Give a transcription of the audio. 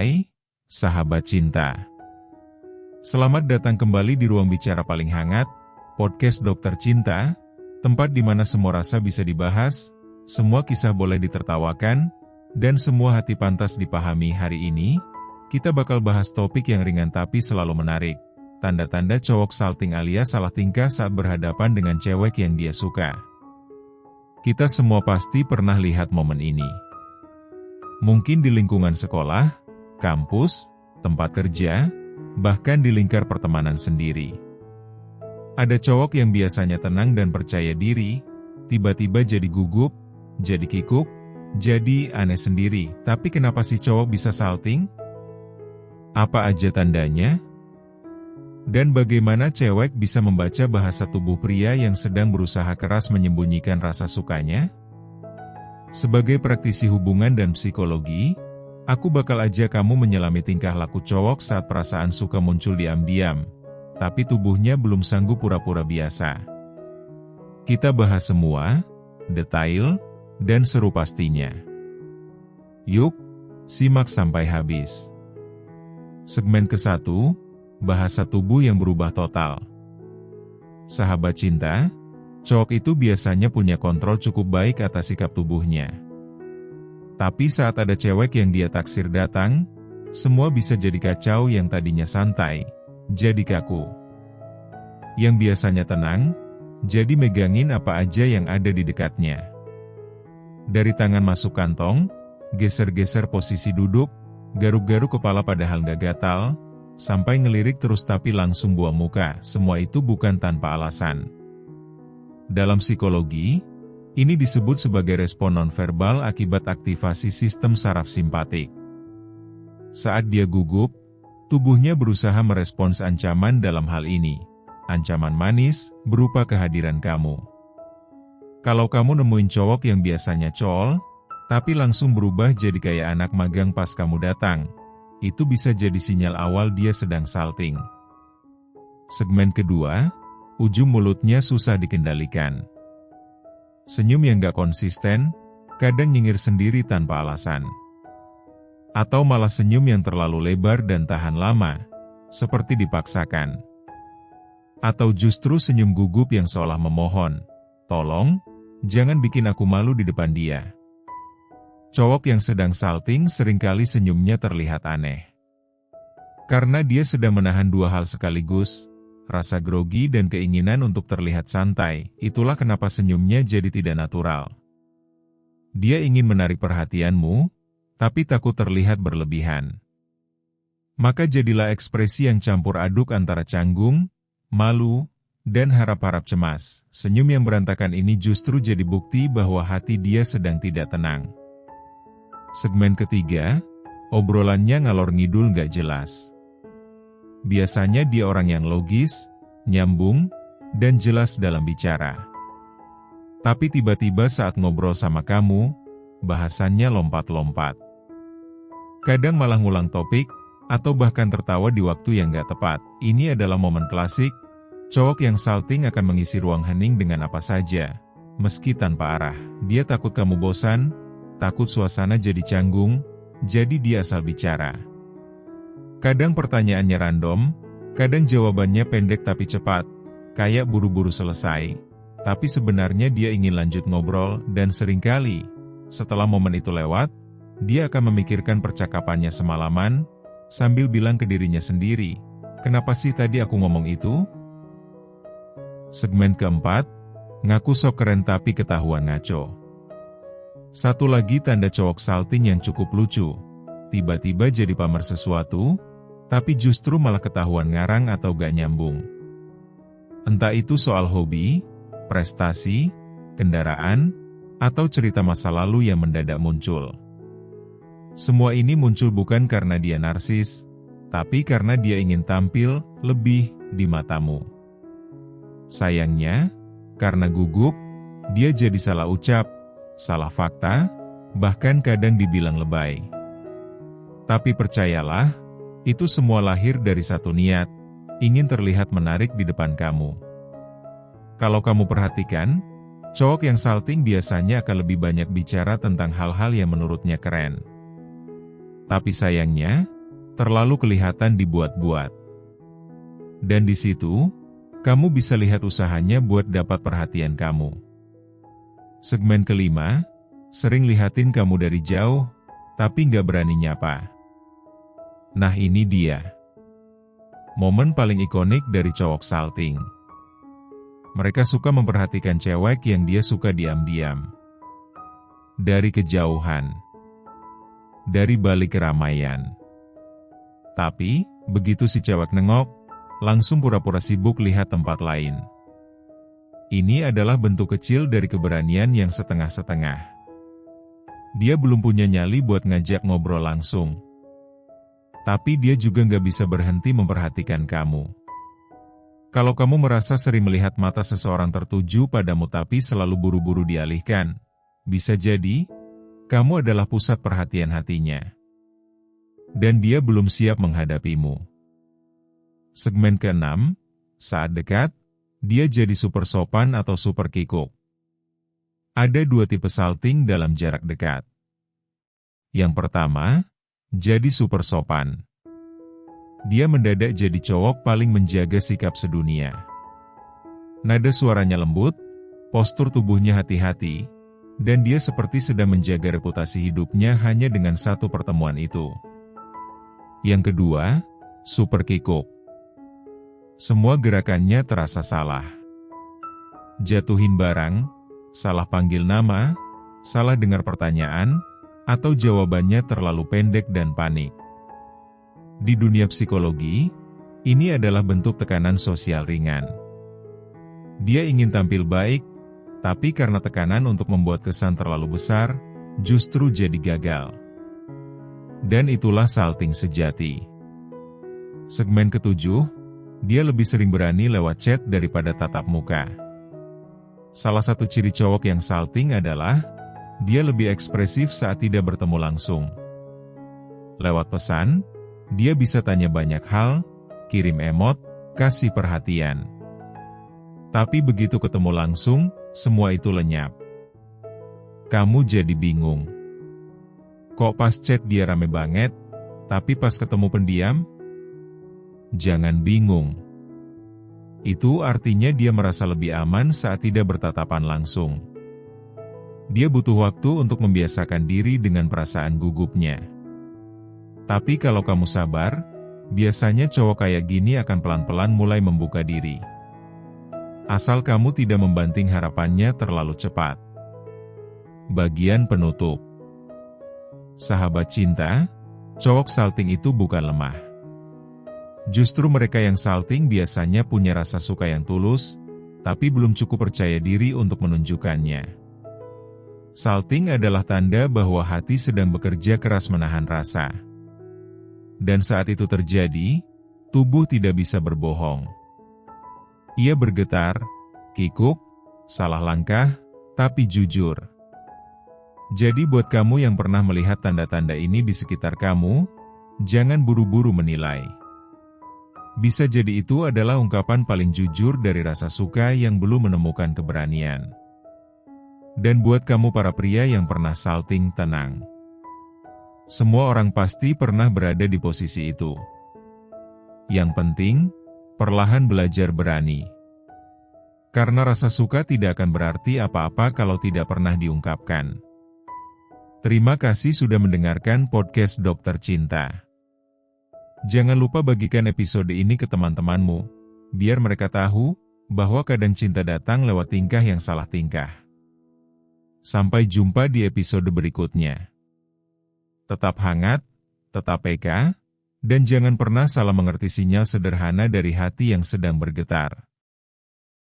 Hai, sahabat cinta. Selamat datang kembali di ruang bicara paling hangat, podcast Dokter Cinta, tempat di mana semua rasa bisa dibahas, semua kisah boleh ditertawakan, dan semua hati pantas dipahami. Hari ini, kita bakal bahas topik yang ringan tapi selalu menarik. Tanda-tanda cowok salting alias salah tingkah saat berhadapan dengan cewek yang dia suka. Kita semua pasti pernah lihat momen ini. Mungkin di lingkungan sekolah, kampus, tempat kerja, bahkan di lingkar pertemanan sendiri. Ada cowok yang biasanya tenang dan percaya diri, tiba-tiba jadi gugup, jadi kikuk, jadi aneh sendiri. Tapi kenapa si cowok bisa salting? Apa aja tandanya? Dan bagaimana cewek bisa membaca bahasa tubuh pria yang sedang berusaha keras menyembunyikan rasa sukanya? Sebagai praktisi hubungan dan psikologi, aku bakal ajak kamu menyelami tingkah laku cowok saat perasaan suka muncul diam-diam, tapi tubuhnya belum sanggup pura-pura biasa. Kita bahas semua, detail, dan seru pastinya. Yuk, simak sampai habis. Segmen ke-1, bahasa tubuh yang berubah total. Sahabat cinta, cowok itu biasanya punya kontrol cukup baik atas sikap tubuhnya. Tapi saat ada cewek yang dia taksir datang, semua bisa jadi kacau. Yang tadinya santai, jadi kaku. Yang biasanya tenang, jadi megangin apa aja yang ada di dekatnya. Dari tangan masuk kantong, geser-geser posisi duduk, garuk-garuk kepala padahal gak gatal, sampai ngelirik terus tapi langsung buang muka. Semua itu bukan tanpa alasan. Dalam psikologi, ini disebut sebagai respon nonverbal akibat aktivasi sistem saraf simpatik. Saat dia gugup, tubuhnya berusaha merespons ancaman. Dalam hal ini, ancaman manis berupa kehadiran kamu. Kalau kamu nemuin cowok yang biasanya col, tapi langsung berubah jadi kayak anak magang pas kamu datang, itu bisa jadi sinyal awal dia sedang salting. Segmen kedua, ujung mulutnya susah dikendalikan. Senyum yang gak konsisten, kadang nyengir sendiri tanpa alasan. Atau malah senyum yang terlalu lebar dan tahan lama, seperti dipaksakan. Atau justru senyum gugup yang seolah memohon, "Tolong, jangan bikin aku malu di depan dia." Cowok yang sedang salting seringkali senyumnya terlihat aneh. Karena dia sedang menahan dua hal sekaligus, rasa grogi dan keinginan untuk terlihat santai. Itulah kenapa senyumnya jadi tidak natural. Dia ingin menarik perhatianmu, tapi takut terlihat berlebihan. Maka jadilah ekspresi yang campur aduk antara canggung, malu, dan harap-harap cemas. Senyum yang berantakan ini justru jadi bukti bahwa hati dia sedang tidak tenang. Segmen ketiga, obrolannya ngalor ngidul gak jelas. Biasanya dia orang yang logis, nyambung, dan jelas dalam bicara. Tapi tiba-tiba saat ngobrol sama kamu, bahasannya lompat-lompat. Kadang malah ngulang topik, atau bahkan tertawa di waktu yang gak tepat. Ini adalah momen klasik, cowok yang salting akan mengisi ruang hening dengan apa saja, meski tanpa arah. Dia takut kamu bosan, takut suasana jadi canggung, jadi dia asal bicara. Kadang pertanyaannya random, kadang jawabannya pendek tapi cepat, kayak buru-buru selesai. Tapi sebenarnya dia ingin lanjut ngobrol, dan seringkali, setelah momen itu lewat, dia akan memikirkan percakapannya semalaman, sambil bilang ke dirinya sendiri, "Kenapa sih tadi aku ngomong itu?" Segmen keempat, ngaku sok keren tapi ketahuan ngaco. Satu lagi tanda cowok salting yang cukup lucu, tiba-tiba jadi pamer sesuatu, tapi justru malah ketahuan ngarang atau gak nyambung. Entah itu soal hobi, prestasi, kendaraan, atau cerita masa lalu yang mendadak muncul. Semua ini muncul bukan karena dia narsis, tapi karena dia ingin tampil lebih di matamu. Sayangnya, karena gugup, dia jadi salah ucap, salah fakta, bahkan kadang dibilang lebay. Tapi percayalah, itu semua lahir dari satu niat, ingin terlihat menarik di depan kamu. Kalau kamu perhatikan, cowok yang salting biasanya akan lebih banyak bicara tentang hal-hal yang menurutnya keren. Tapi sayangnya, terlalu kelihatan dibuat-buat. Dan di situ, kamu bisa lihat usahanya buat dapat perhatian kamu. Segmen kelima, sering lihatin kamu dari jauh, tapi nggak berani nyapa. Nah ini dia. Momen paling ikonik dari cowok salting. Mereka suka memperhatikan cewek yang dia suka diam-diam. Dari kejauhan. Dari balik keramaian. Tapi, begitu si cewek nengok, langsung pura-pura sibuk lihat tempat lain. Ini adalah bentuk kecil dari keberanian yang setengah-setengah. Dia belum punya nyali buat ngajak ngobrol langsung. Tapi dia juga nggak bisa berhenti memperhatikan kamu. Kalau kamu merasa sering melihat mata seseorang tertuju padamu tapi selalu buru-buru dialihkan, bisa jadi, kamu adalah pusat perhatian hatinya. Dan dia belum siap menghadapimu. Segmen ke-6, saat dekat, dia jadi super sopan atau super kikuk. Ada dua tipe salting dalam jarak dekat. Yang pertama, jadi super sopan. Dia mendadak jadi cowok paling menjaga sikap sedunia. Nada suaranya lembut, postur tubuhnya hati-hati, dan dia seperti sedang menjaga reputasi hidupnya hanya dengan satu pertemuan itu. Yang kedua, super kikuk. Semua gerakannya terasa salah. Jatuhin barang, salah panggil nama, salah dengar pertanyaan, atau jawabannya terlalu pendek dan panik. Di dunia psikologi, ini adalah bentuk tekanan sosial ringan. Dia ingin tampil baik, tapi karena tekanan untuk membuat kesan terlalu besar, justru jadi gagal. Dan itulah salting sejati. Segmen ke-7, dia lebih sering berani lewat chat daripada tatap muka. Salah satu ciri cowok yang salting adalah, dia lebih ekspresif saat tidak bertemu langsung. Lewat pesan, dia bisa tanya banyak hal, kirim emot, kasih perhatian. Tapi begitu ketemu langsung, semua itu lenyap. Kamu jadi bingung. Kok pas chat dia rame banget, tapi pas ketemu pendiam? Jangan bingung. Itu artinya dia merasa lebih aman saat tidak bertatapan langsung. Dia butuh waktu untuk membiasakan diri dengan perasaan gugupnya. Tapi kalau kamu sabar, biasanya cowok kayak gini akan pelan-pelan mulai membuka diri. Asal kamu tidak membanting harapannya terlalu cepat. Bagian penutup. Sahabat cinta, cowok salting itu bukan lemah. Justru mereka yang salting biasanya punya rasa suka yang tulus, tapi belum cukup percaya diri untuk menunjukkannya. Salting adalah tanda bahwa hati sedang bekerja keras menahan rasa. Dan saat itu terjadi, tubuh tidak bisa berbohong. Ia bergetar, kikuk, salah langkah, tapi jujur. Jadi buat kamu yang pernah melihat tanda-tanda ini di sekitar kamu, jangan buru-buru menilai. Bisa jadi itu adalah ungkapan paling jujur dari rasa suka yang belum menemukan keberanian. Dan buat kamu para pria yang pernah salting, tenang. Semua orang pasti pernah berada di posisi itu. Yang penting, perlahan belajar berani. Karena rasa suka tidak akan berarti apa-apa kalau tidak pernah diungkapkan. Terima kasih sudah mendengarkan podcast Dokter Cinta. Jangan lupa bagikan episode ini ke teman-temanmu, biar mereka tahu bahwa kadang cinta datang lewat tingkah yang salah tingkah. Sampai jumpa di episode berikutnya. Tetap hangat, tetap peka, dan jangan pernah salah mengerti sinyal sederhana dari hati yang sedang bergetar.